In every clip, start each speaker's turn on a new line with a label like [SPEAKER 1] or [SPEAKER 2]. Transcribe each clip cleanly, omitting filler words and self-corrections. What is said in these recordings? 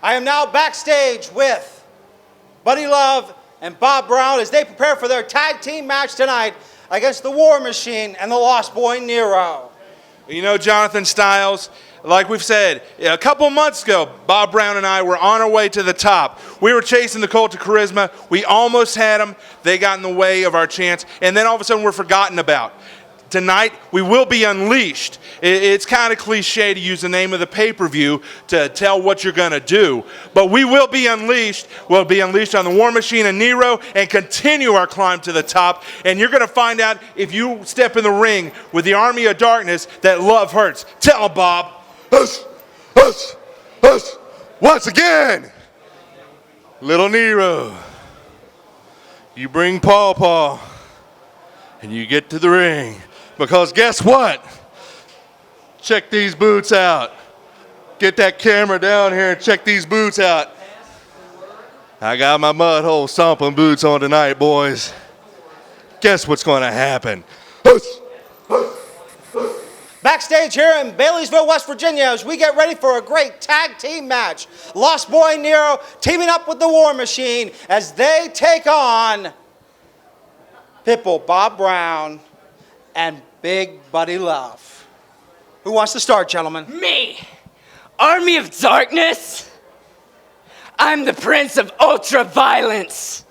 [SPEAKER 1] I am now backstage with Buddy Love and Bob Brown as they prepare for their tag team match tonight against the War Machine and the Lost Boy Nero.
[SPEAKER 2] You know, Jonathan Styles, like we've said, a couple months ago, Bob Brown and I were on our way to the top. We were chasing the Cult of Charisma. We almost had them. They got in the way of our chance. And then all of a sudden we're forgotten about. Tonight, we will be unleashed. It's kind of cliche to use the name of the pay-per-view to tell what you're going to do. But we will be unleashed. We'll be unleashed on the War Machine and Nero and continue our climb to the top. And you're going to find out if you step in the ring with the Army of Darkness that love hurts. Tell them, Bob.
[SPEAKER 3] Us. Once again, little Nero. You bring Paw and you get to the ring. Because guess what? Check these boots out. Get that camera down here and check these boots out. I got my mud hole stomping boots on tonight, boys. Guess what's going to happen?
[SPEAKER 1] Backstage here in Baileysville, West Virginia, as we get ready for a great tag team match. Lost Boy Nero teaming up with the War Machine as they take on Pitbull, Bob Brown, and Big Buddy Love. Who wants to start, gentlemen?
[SPEAKER 4] Me, Army of Darkness. I'm the Prince of Ultra-Violence,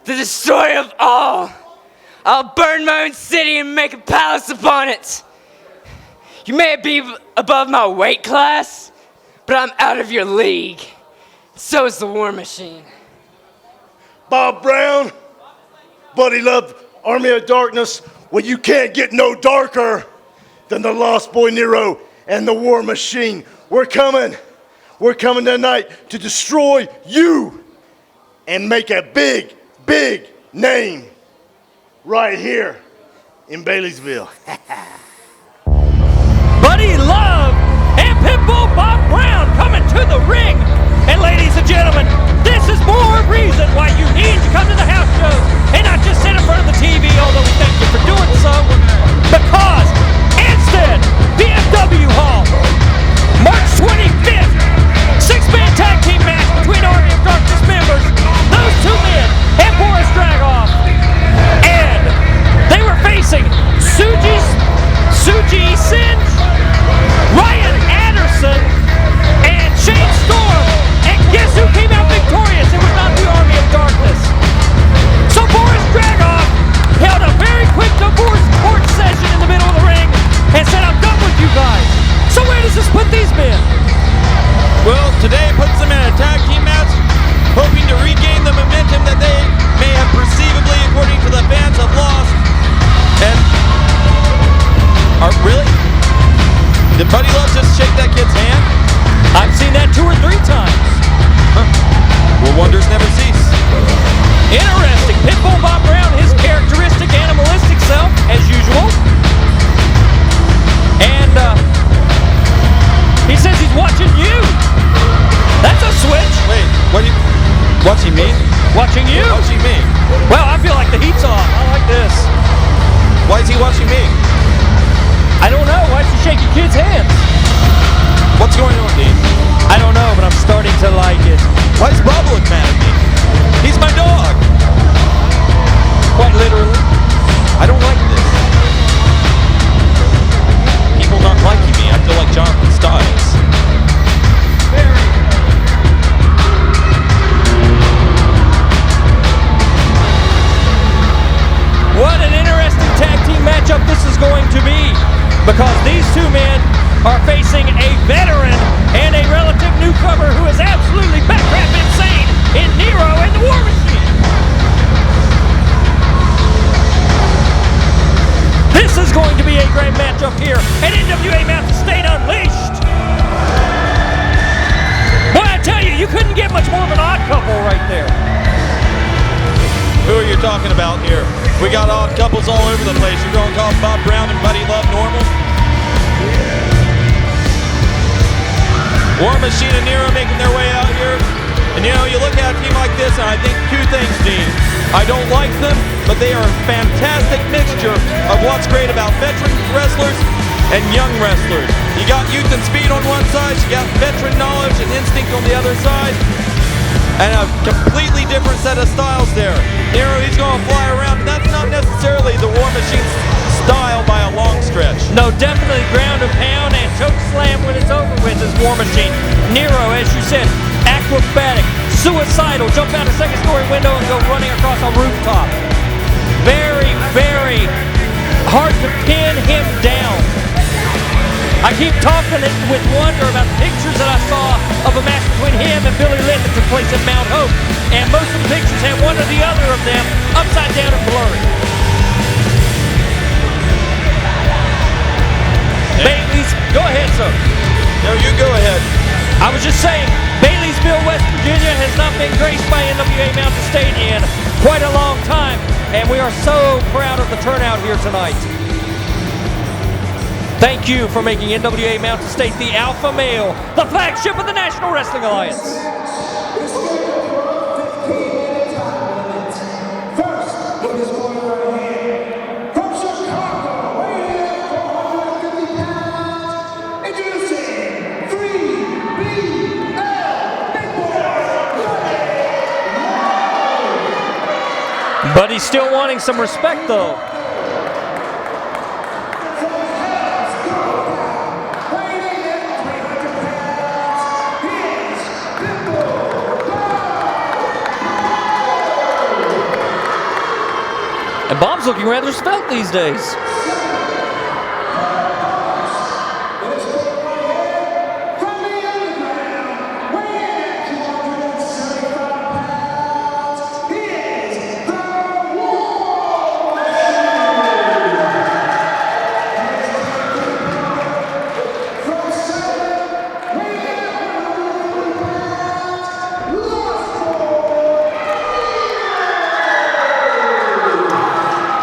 [SPEAKER 4] the destroyer of all. I'll burn my own city and make a palace upon it. You may be above my weight class, but I'm out of your league. So is the War Machine.
[SPEAKER 3] Bob Brown, Buddy Love, Army of Darkness. Well, you can't get no darker than the Lost Boy Nero and the War Machine. We're coming tonight to destroy you and make a big name right here in Baileysville.
[SPEAKER 5] Buddy Love and Pitbull Bob Brown coming to the ring. And ladies and gentlemen, this is more reason why you need to come to the house shows and not just sit in front of the TV, although we thank you for doing so. Because instead, BMW Hall, March 25th, six-man tag team match between Army of Darkness members, those two men, and Boris Dragoff. And they were facing Suji Singe, Ryan Anderson, and Shane Storm. And guess who came out victorious? It was not the Army of Darkness. So Boris Dragoff held a very quick divorce court session in the middle of the ring and said, I'm done with you guys. So where does this put these men?
[SPEAKER 6] Well, today puts them in a tag team match, hoping to regain the momentum that they may have perceivably, according to the fans, have lost. And, really? Did Buddy Love just shake that kid's hand?
[SPEAKER 5] I've seen that 2 or 3 times.
[SPEAKER 6] Well, wonders never cease.
[SPEAKER 5] Interesting. Pitbull Bob Brown, his characteristic animalistic self, as usual. And he says he's watching you. That's a switch.
[SPEAKER 6] Wait, what are you watching me?
[SPEAKER 5] Watching you?
[SPEAKER 6] Watching me.
[SPEAKER 5] Well, I feel like the heat's on. I like this.
[SPEAKER 6] Why is he watching me?
[SPEAKER 5] I don't know. Why is he shaking kids' hands?
[SPEAKER 6] What's going on, Dean?
[SPEAKER 5] I don't know, but I'm starting to like it.
[SPEAKER 6] Why does Bob look mad at me? He's my dog.
[SPEAKER 5] Quite literally.
[SPEAKER 6] I don't like this. People not liking me. I feel like Jonathan Styles.
[SPEAKER 5] What an interesting tag team matchup this is going to be, because these two men are facing a veteran and a relative newcomer who is absolutely backcrap insane in Nero and the War Machine. This is going to be a great matchup here at NWA Mountain State Unleashed. Boy, I tell you, you couldn't get much more of an odd couple right there.
[SPEAKER 6] Who are you talking about here? We got odd couples all over the place. You're going to call Bob Brown and Buddy Love normal? War Machine and Nero making their way out here. And you know, you look at a team like this and I think 2 things, Dean. I don't like them, but they are a fantastic mixture of what's great about veteran wrestlers and young wrestlers. You got youth and speed on one side, you got veteran knowledge and instinct on the other side, and a completely different set of styles there. Nero, he's going to fly around, and that's not necessarily the War Machine's style by a long stretch.
[SPEAKER 5] No, definitely ground and pound and choke slam when it's over with is War Machine. Nero, as you said, acrobatic, suicidal, jump out a second-story window and go running across a rooftop. Very, very hard to pin him down. I keep talking with wonder about the pictures that I saw of a match between him and Billy Lynn that took place at Mount Hope, and most of the pictures had one or the other of them upside down and blurry. Bailey's, go ahead, sir.
[SPEAKER 6] No, you go ahead.
[SPEAKER 5] I was just saying, Baileysville, West Virginia has not been graced by NWA Mountain State in quite a long time, and we are so proud of the turnout here tonight. Thank you for making NWA Mountain State the alpha male, the flagship of the National Wrestling Alliance. But he's still wanting some respect, though. And Bob's looking rather svelte these days.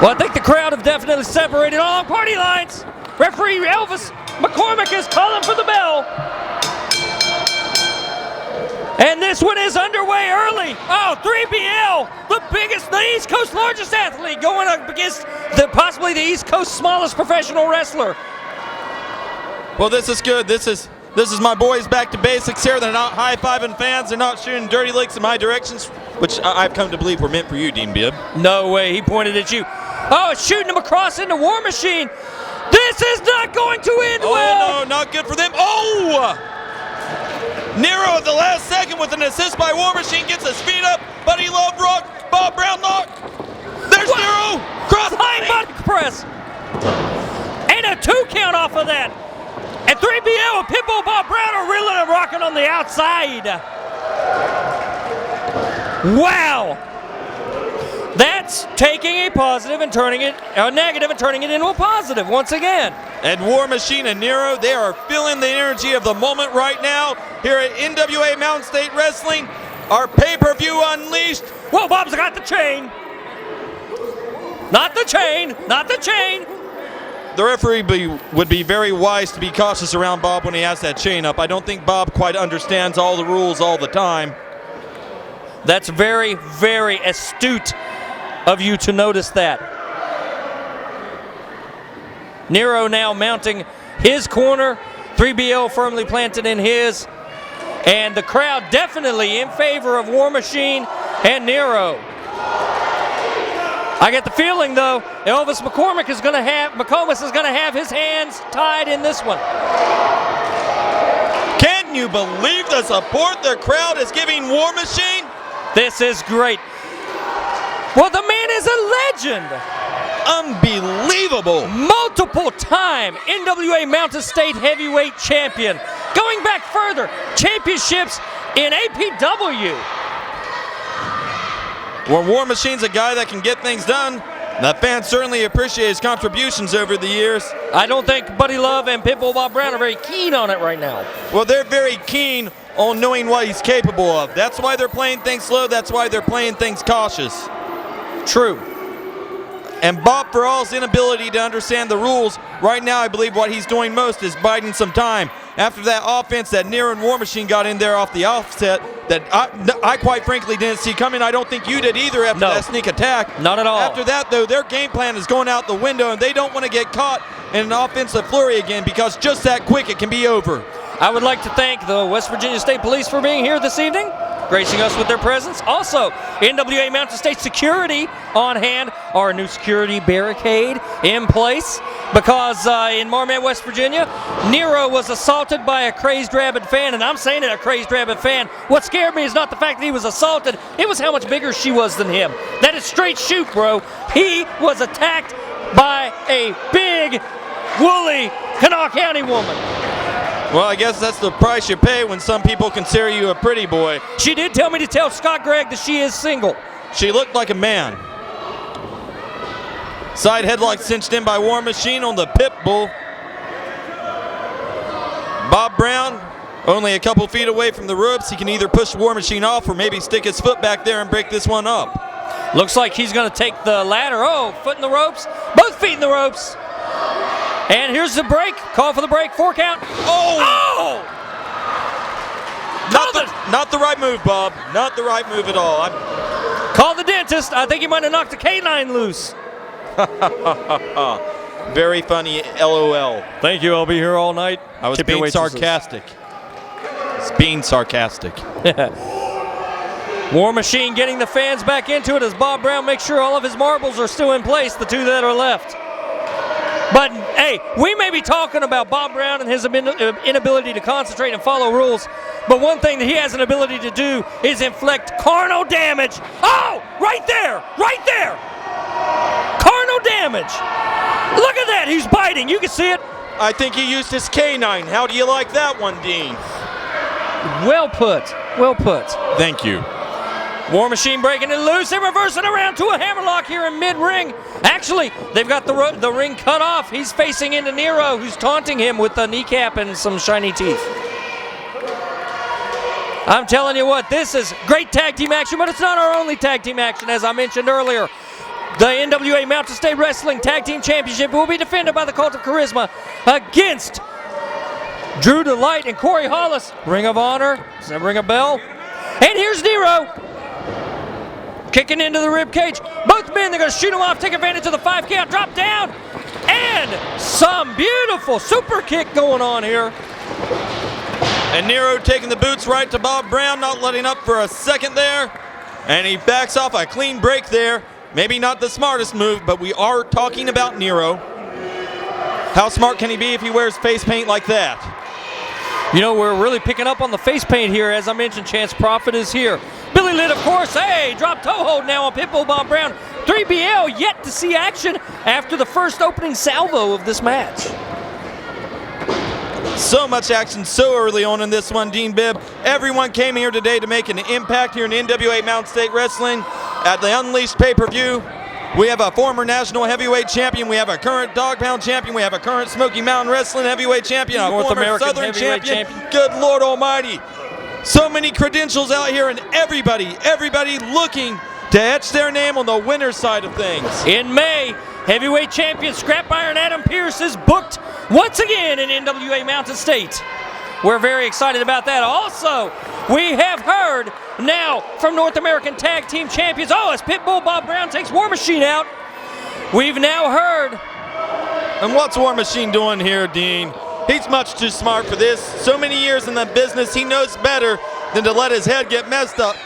[SPEAKER 5] Well, I think the crowd have definitely separated along party lines. Referee Elvis McCormick is calling for the bell. And this one is underway early. Oh, 3BL, the East Coast largest athlete going up against possibly the East Coast smallest professional wrestler.
[SPEAKER 6] Well, this is good. This is my boys back to basics here. They're not high-fiving fans. They're not shooting dirty licks in my directions, which I've come to believe were meant for you, Dean Bibb.
[SPEAKER 5] No way, he pointed at you. Oh, it's shooting him across into War Machine. This is not going to end well.
[SPEAKER 6] Oh, no, not good for them. Oh! Nero at the last second with an assist by War Machine gets his feet up. Buddy Love Rock, Bob Brown lock. There's Nero. Cross
[SPEAKER 5] Flying body press. And a 2 count off of that. And 3BL and Pitbull Bob Brown are reeling and rocking on the outside. Wow. That's taking a positive and turning it, a negative and turning it into a positive once again.
[SPEAKER 6] And War Machine and Nero, they are feeling the energy of the moment right now here at NWA Mountain State Wrestling. Our pay-per-view unleashed.
[SPEAKER 5] Whoa, Bob's got the chain. Not the chain, not the chain.
[SPEAKER 6] The referee would be very wise to be cautious around Bob when he has that chain up. I don't think Bob quite understands all the rules all the time.
[SPEAKER 5] That's very, very astute of you to notice that. Nero now mounting his corner, 3BL firmly planted in his, and the crowd definitely in favor of War Machine and Nero. I get the feeling, though, Elvis McComas is going to have his hands tied in this one.
[SPEAKER 6] Can you believe the support the crowd is giving War Machine?
[SPEAKER 5] This is great. Well, the man is a legend.
[SPEAKER 6] Unbelievable.
[SPEAKER 5] Multiple time NWA Mountain State heavyweight champion. Going back further, championships in APW.
[SPEAKER 6] Well, War Machine's a guy that can get things done. The fans certainly appreciate his contributions over the years.
[SPEAKER 5] I don't think Buddy Love and Pitbull Bob Brown are very keen on it right now.
[SPEAKER 6] Well, they're very keen on knowing what he's capable of. That's why they're playing things slow. That's why they're playing things cautious.
[SPEAKER 5] True.
[SPEAKER 6] And Bob, for all his inability to understand the rules, right now I believe what he's doing most is biding some time. After that offense that Nero and War Machine got in there off the offset, that I quite frankly didn't see coming. I don't think you did either after that sneak attack.
[SPEAKER 5] Not at all.
[SPEAKER 6] After that, though, their game plan is going out the window, and they don't want to get caught in an offensive flurry again, because just that quick it can be over.
[SPEAKER 5] I would like to thank the West Virginia State Police for being here this evening, gracing us with their presence. Also, NWA Mountain State Security on hand, our new security barricade in place, because in Marmet, West Virginia, Nero was assaulted by a crazed rabid fan, and I'm saying it, a crazed rabid fan. What scared me is not the fact that he was assaulted, it was how much bigger she was than him. That is straight shoot, bro. He was attacked by a big, woolly Kanawha County woman.
[SPEAKER 6] Well, I guess that's the price you pay when some people consider you a pretty boy.
[SPEAKER 5] She did tell me to tell Scott Gregg that she is single.
[SPEAKER 6] She looked like a man. Side headlock cinched in by War Machine on the Pitbull. Bob Brown, only a couple feet away from the ropes. He can either push War Machine off or maybe stick his foot back there and break this one up.
[SPEAKER 5] Looks like he's going to take the ladder. Oh, foot in the ropes. Both feet in the ropes. And here's the break. Call for the break. 4 count. Oh!
[SPEAKER 6] Not the right move, Bob. Not the right move at all.
[SPEAKER 5] Call the dentist. I think he might have knocked the canine loose.
[SPEAKER 6] Very funny, LOL.
[SPEAKER 5] Thank you. I'll be here all night.
[SPEAKER 6] I was being sarcastic. It's being sarcastic.
[SPEAKER 5] War Machine getting the fans back into it as Bob Brown makes sure all of his marbles are still in place, the 2 that are left. But, hey, we may be talking about Bob Brown and his inability to concentrate and follow rules, but one thing that he has an ability to do is inflict carnal damage. Oh, right there, right there. Carnal damage. Look at that, he's biting. You can see it.
[SPEAKER 6] I think he used his canine. How do you like that one, Dean?
[SPEAKER 5] Well put, well put.
[SPEAKER 6] Thank you.
[SPEAKER 5] War Machine breaking it loose and reversing around to a hammerlock here in mid-ring. Actually, they've got the ring cut off. He's facing into Nero, who's taunting him with a kneecap and some shiny teeth. I'm telling you what, this is great tag team action, but it's not our only tag team action, as I mentioned earlier. The NWA Mountain State Wrestling Tag Team Championship will be defended by the Cult of Charisma against Drew Delight and Corey Hollis. Ring of Honor, does that ring a bell? And here's Nero. Kicking into the rib cage. Both men, they're going to shoot him off, take advantage of the 5 count, drop down, and some beautiful super kick going on here.
[SPEAKER 6] And Nero taking the boots right to Bob Brown, not letting up for a second there. And he backs off a clean break there. Maybe not the smartest move, but we are talking about Nero. How smart can he be if he wears face paint like that?
[SPEAKER 5] You know, we're really picking up on the face paint here. As I mentioned, Chance Prophet is here. Billy Litt, of course, hey, drop toe hold now on Pitbull Bob Brown. 3BL yet to see action after the first opening salvo of this match.
[SPEAKER 6] So much action so early on in this one, Dean Bibb. Everyone came here today to make an impact here in NWA Mountain State Wrestling at the Unleashed pay-per-view. We have a former national heavyweight champion. We have a current dog pound champion. We have a current Smoky Mountain Wrestling heavyweight champion. A
[SPEAKER 5] North
[SPEAKER 6] former
[SPEAKER 5] American
[SPEAKER 6] Southern
[SPEAKER 5] heavyweight
[SPEAKER 6] champion. Good Lord Almighty. So many credentials out here, and everybody looking to etch their name on the winner's side of things.
[SPEAKER 5] In May, heavyweight champion Scrap Iron Adam Pearce is booked once again in NWA Mountain State. We're very excited about that. Also, we have heard now from North American Tag Team Champions. Oh, as Pitbull Bob Brown takes War Machine out. We've now heard.
[SPEAKER 6] And what's War Machine doing here, Dean? He's much too smart for this. So many years in the business, he knows better than to let his head get messed up.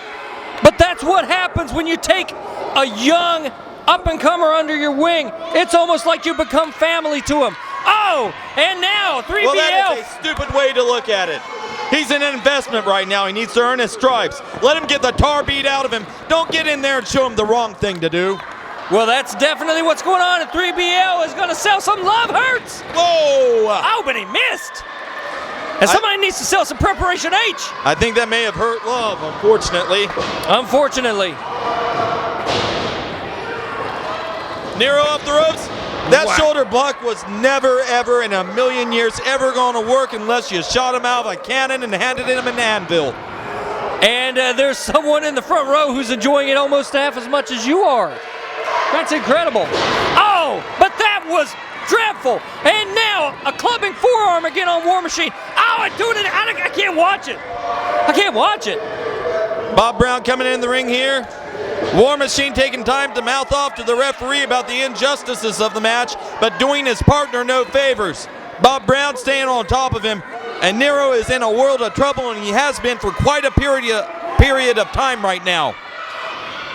[SPEAKER 5] But that's what happens when you take a young up-and-comer under your wing. It's almost like you become family to him. Oh, and now 3BL.
[SPEAKER 6] Well, that is a stupid way to look at it. He's an investment right now. He needs to earn his stripes. Let him get the tar beat out of him. Don't get in there and show him the wrong thing to do.
[SPEAKER 5] Well, that's definitely what's going on, and 3BL is going to sell some love hurts.
[SPEAKER 6] Whoa!
[SPEAKER 5] Oh, but he missed. And somebody needs to sell some Preparation H.
[SPEAKER 6] I think that may have hurt love, unfortunately.
[SPEAKER 5] Unfortunately.
[SPEAKER 6] Nero off the ropes. That shoulder block was never, ever in a million years ever going to work unless you shot him out of a cannon and handed him an anvil.
[SPEAKER 5] And there's someone in the front row who's enjoying it almost half as much as you are. That's incredible. Oh, but that was dreadful. And now a clubbing forearm again on War Machine. Oh, I can't watch it. I can't watch it.
[SPEAKER 6] Bob Brown coming in the ring here. War Machine taking time to mouth off to the referee about the injustices of the match, but doing his partner no favors. Bob Brown staying on top of him, and Nero is in a world of trouble, and he has been for quite a period of time right now.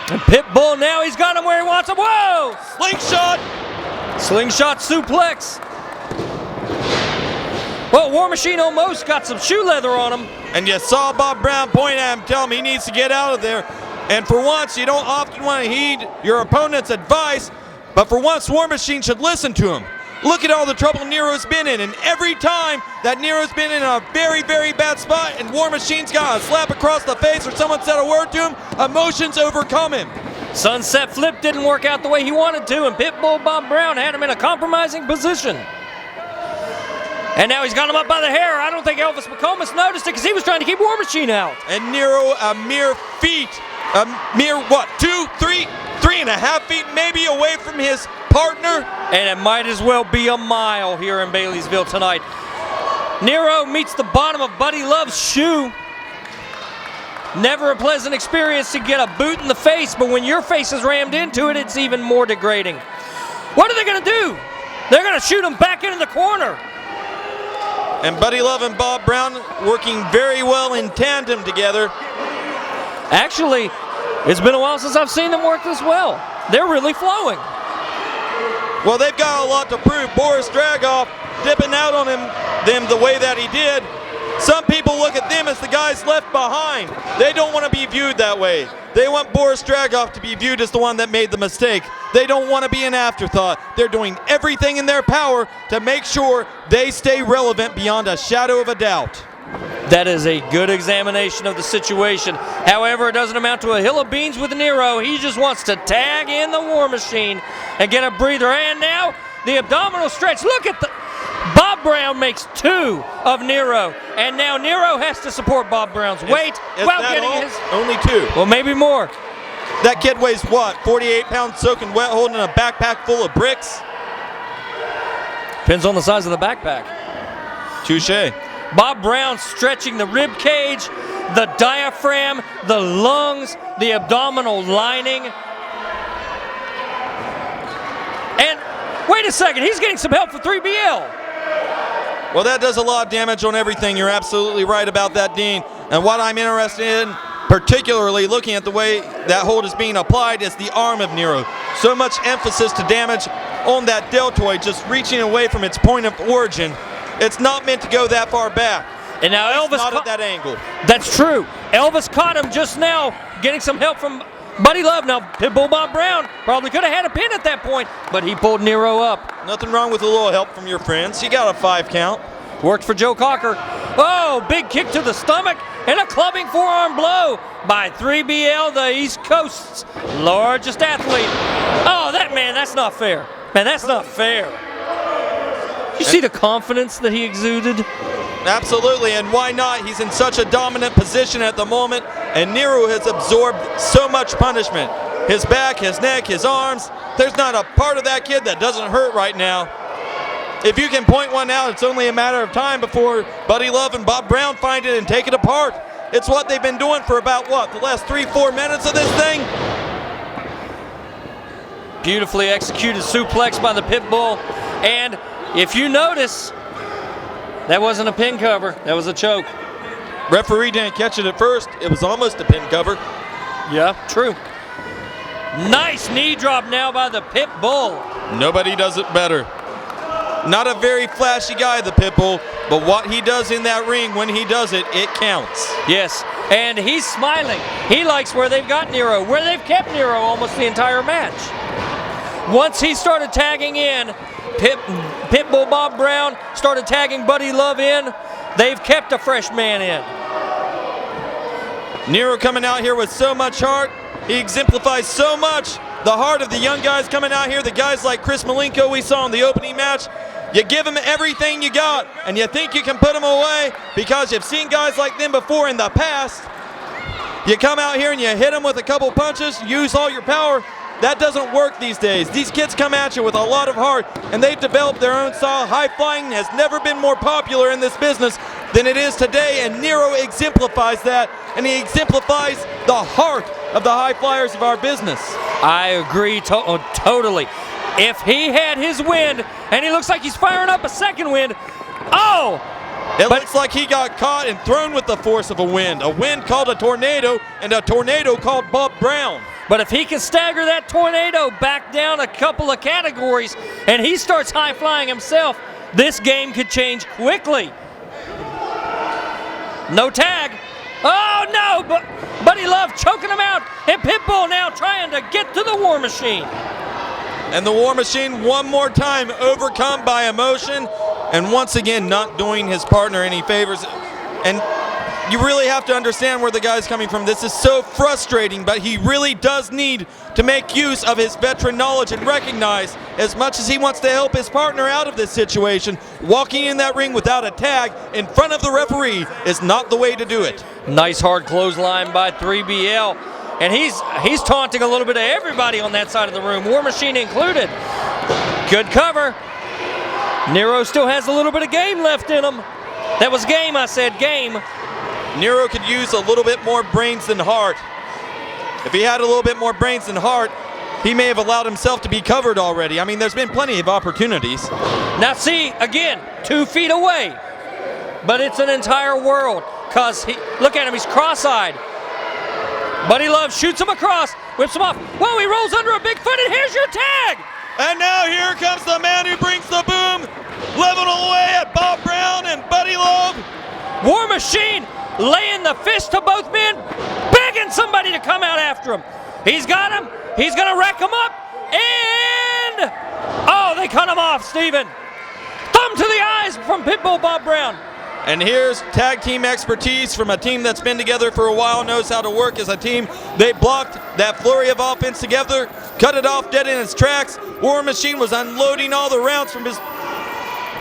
[SPEAKER 5] And Pitbull now, he's got him where he wants him. Whoa!
[SPEAKER 6] Slingshot!
[SPEAKER 5] Slingshot suplex. Well, War Machine almost got some shoe leather on him.
[SPEAKER 6] And you saw Bob Brown point at him, tell him he needs to get out of there. And for once, you don't often want to heed your opponent's advice, but for once, War Machine should listen to him. Look at all the trouble Nero's been in, and every time that Nero's been in a very, very bad spot and War Machine's got a slap across the face or someone said a word to him, emotions overcome him.
[SPEAKER 5] Sunset flip didn't work out the way he wanted to, and Pitbull Bob Brown had him in a compromising position. And now he's got him up by the hair. I don't think Elvis McComas noticed it because he was trying to keep War Machine out.
[SPEAKER 6] And Nero a mere feet, a mere what, 3.5 feet maybe away from his partner?
[SPEAKER 5] And it might as well be a mile here in Baileysville tonight. Nero meets the bottom of Buddy Love's shoe. Never a pleasant experience to get a boot in the face, but when your face is rammed into it, it's even more degrading. What are they going to do? They're going to shoot him back into the corner.
[SPEAKER 6] And Buddy Love and Bob Brown working very well in tandem together.
[SPEAKER 5] Actually, it's been a while since I've seen them work this well. They're really flowing.
[SPEAKER 6] Well, they've got a lot to prove. Boris Dragoff dipping out on them the way that he did. Some people look at them as the guys left behind. They don't want to be viewed that way. They want Boris Dragoff to be viewed as the one that made the mistake. They don't want to be an afterthought. They're doing everything in their power to make sure they stay relevant beyond a shadow of a doubt.
[SPEAKER 5] That is a good examination of the situation. However, it doesn't amount to a hill of beans with Nero. He just wants to tag in the War Machine and get a breather. And now, the abdominal stretch. Look at the... Bob Brown makes 2 of Nero. And now Nero has to support Bob Brown's weight while getting his...
[SPEAKER 6] Only 2.
[SPEAKER 5] Well, maybe more.
[SPEAKER 6] That kid weighs what? 48 pounds soaking wet, holding a backpack full of bricks?
[SPEAKER 5] Depends on the size of the backpack.
[SPEAKER 6] Touche.
[SPEAKER 5] Bob Brown stretching the rib cage, the diaphragm, the lungs, the abdominal lining. And wait a second, he's getting some help from 3BL.
[SPEAKER 6] Well, that does a lot of damage on everything. You're absolutely right about that, Dean. And what I'm interested in, particularly looking at the way that hold is being applied, is the arm of Nero. So much emphasis to damage on that deltoid, just reaching away from its point of origin. It's not meant to go that far back.
[SPEAKER 5] And now Elvis
[SPEAKER 6] not at that angle.
[SPEAKER 5] That's true. Elvis caught him just now, getting some help from Buddy Love. Now, Pitbull Bob Brown probably could have had a pin at that point, but he pulled Nero up.
[SPEAKER 6] Nothing wrong with a little help from your friends. You got a 5 count.
[SPEAKER 5] Worked for Joe Cocker. Oh, big kick to the stomach and a clubbing forearm blow by 3BL, the East Coast's largest athlete. Oh, that's not fair. Man, that's not fair. You see the confidence that he exuded?
[SPEAKER 6] Absolutely, and why not? He's in such a dominant position at the moment, and Nero has absorbed so much punishment. His back, his neck, his arms. There's not a part of that kid that doesn't hurt right now. If you can point one out, it's only a matter of time before Buddy Love and Bob Brown find it and take it apart. It's what they've been doing for about, the last 3-4 minutes of this thing?
[SPEAKER 5] Beautifully executed suplex by the Pitbull, and if you notice, that wasn't a pin cover, that was a choke.
[SPEAKER 6] Referee didn't catch it at first. It was almost a pin cover.
[SPEAKER 5] Yeah, true. Nice knee drop now by the Pitbull.
[SPEAKER 6] Nobody does it better. Not a very flashy guy, the Pitbull, but what he does in that ring, when he does it, it counts.
[SPEAKER 5] Yes, and he's smiling. He likes where they've got Nero, where they've kept Nero almost the entire match. Once he started tagging in, Pitbull Bob Brown started tagging Buddy Love in, they've kept a fresh man in.
[SPEAKER 6] Nero coming out here with so much heart. He exemplifies so much the heart of the young guys coming out here, the guys like Chris Malenko we saw in the opening match. You give them everything you got, and you think you can put them away because you've seen guys like them before in the past. You come out here and you hit them with a couple punches, use all your power. That doesn't work these days. These kids come at you with a lot of heart, and they've developed their own style. High flying has never been more popular in this business than it is today, and Nero exemplifies that and he exemplifies the heart of the high flyers of our business.
[SPEAKER 5] I agree totally. If he had his wind, and he looks like he's firing up a second wind,
[SPEAKER 6] It looks like he got caught and thrown with the force of a wind called a tornado, and a tornado called Bob Brown.
[SPEAKER 5] but if he can stagger that tornado back down a couple of categories, and he starts high flying himself, this game could change quickly. No tag. Oh no, but Buddy Love choking him out, and Pitbull now trying to get to the War Machine.
[SPEAKER 6] And the War Machine one more time overcome by emotion, and once again not doing his partner any favors. And you really have to understand where the guy's coming from. This is so frustrating, but he really does need to make use of his veteran knowledge and recognize, as much as he wants to help his partner out of this situation, walking in that ring without a tag in front of the referee is not the way to do it.
[SPEAKER 5] Nice hard clothesline by 3BL. And he's taunting a little bit of everybody on that side of the room, War Machine included. Good cover. Nero still has a little bit of game left in him. That was game, I said game.
[SPEAKER 6] Nero could use a little bit more brains than heart. If he had a little bit more brains than heart, he may have allowed himself to be covered already. I mean, there's been plenty of opportunities.
[SPEAKER 5] Now see, again, 2 feet away. But it's an entire world. Because, look at him, he's cross-eyed. Buddy Love shoots him across, whips him off. Whoa, he rolls under a big foot, and here's your tag!
[SPEAKER 6] And now here comes the man who brings the boom, leveling away at Bob Brown and Buddy Love.
[SPEAKER 5] War Machine laying the fist to both men, begging somebody to come out after him. He's got him. He's going to rack him up. And, oh, they cut him off, Steven. Thumb to the eyes from Pitbull Bob Brown.
[SPEAKER 6] And here's tag team expertise from a team that's been together for a while, knows how to work as a team. They blocked that flurry of offense together, cut it off dead in its tracks. War Machine was unloading all the rounds from his...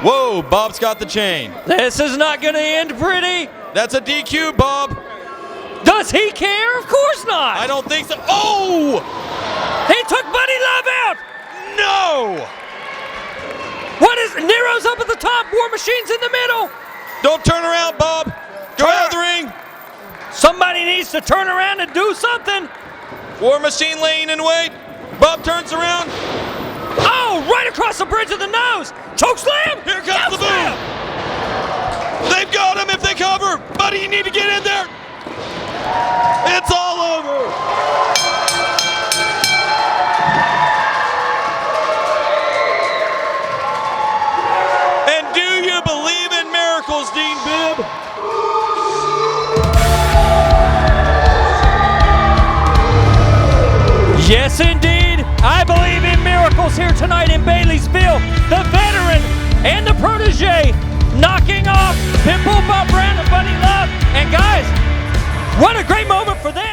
[SPEAKER 6] Whoa, Bob's got the chain.
[SPEAKER 5] This is not going to end pretty.
[SPEAKER 6] That's a DQ, Bob.
[SPEAKER 5] Does he care? Of course not.
[SPEAKER 6] I don't think so. Oh!
[SPEAKER 5] He took Buddy Love out.
[SPEAKER 6] No!
[SPEAKER 5] What is... Nero's up at the top. War Machine's in the middle.
[SPEAKER 6] Don't turn around, Bob. Go out of the ring.
[SPEAKER 5] Somebody needs to turn around and do something.
[SPEAKER 6] War Machine laying in wait. Bob turns around.
[SPEAKER 5] Oh, right across the bridge of the nose. Choke slam.
[SPEAKER 6] Here comes the boom. They've got him if they cover. Buddy, you need to get in there. It's all over. And do you believe in miracles, Dean Bibb?
[SPEAKER 5] Yes, indeed. I believe in miracles here tonight in Baileysville. The veteran and the protege knocking off Pitbull, Bob Brown, and Buddy Love. And guys, what a great moment for them.